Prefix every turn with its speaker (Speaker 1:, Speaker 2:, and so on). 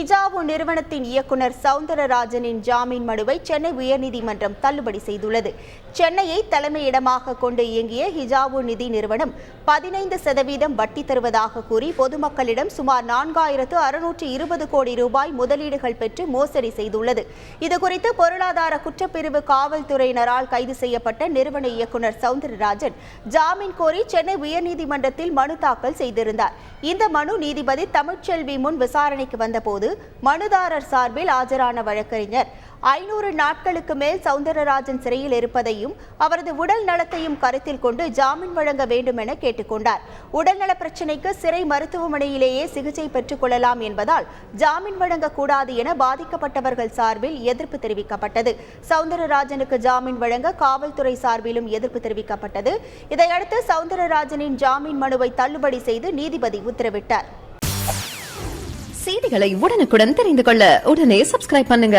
Speaker 1: ஹிஜாபு நிறுவனத்தின் இயக்குனர் சவுந்தரராஜனின் ஜாமீன் மனுவை சென்னை உயர்நீதிமன்றம் தள்ளுபடி செய்துள்ளது. சென்னையை தலைமையிடமாக கொண்டு இயங்கிய ஹிஜாபு நிதி நிறுவனம் 15% வட்டி தருவதாக கூறி பொதுமக்களிடம் சுமார் 4620 கோடி ரூபாய் முதலீடுகள் பெற்று மோசடி செய்துள்ளது. இதுகுறித்து பொருளாதார குற்றப்பிரிவு காவல்துறையினரால் கைது செய்யப்பட்ட நிறுவன இயக்குனர் சவுந்தரராஜன் ஜாமீன் கோரி சென்னை உயர்நீதிமன்றத்தில் மனு தாக்கல் செய்திருந்தார். இந்த மனு நீதிபதி தமிழ்ச்செல்வி முன் விசாரணைக்கு வந்தபோது மனுதாரர் சார்பில் ஆஜரான வழக்கறிஞர் 500 நாட்களுக்கு மேல் சவுந்தரராஜன் சிறையில் இருப்பதையும் அவரது உடல் நலத்தையும் கருத்தில் கொண்டு ஜாமீன் வழங்க வேண்டும் என கேட்டுக்கொண்டார். உடல்நல பிரச்சினைக்கு சிறை மருத்துவமனையிலேயே சிகிச்சை பெற்றுக் கொள்ளலாம் என்பதால் ஜாமீன் வழங்கக்கூடாது என பாதிக்கப்பட்டவர்கள் சார்பில் எதிர்ப்பு தெரிவிக்கப்பட்டது. சவுந்தரராஜனுக்கு ஜாமீன் வழங்க காவல்துறை சார்பிலும் எதிர்ப்பு தெரிவிக்கப்பட்டது. இதையடுத்து சவுந்தரராஜனின் ஜாமீன் மனுவை தள்ளுபடி செய்து நீதிபதி உத்தரவிட்டார்.
Speaker 2: செய்திகளை உடனுக்குடன் தெரிந்து கொள்ள உடனே சப்ஸ்கிரைப் பண்ணுங்க.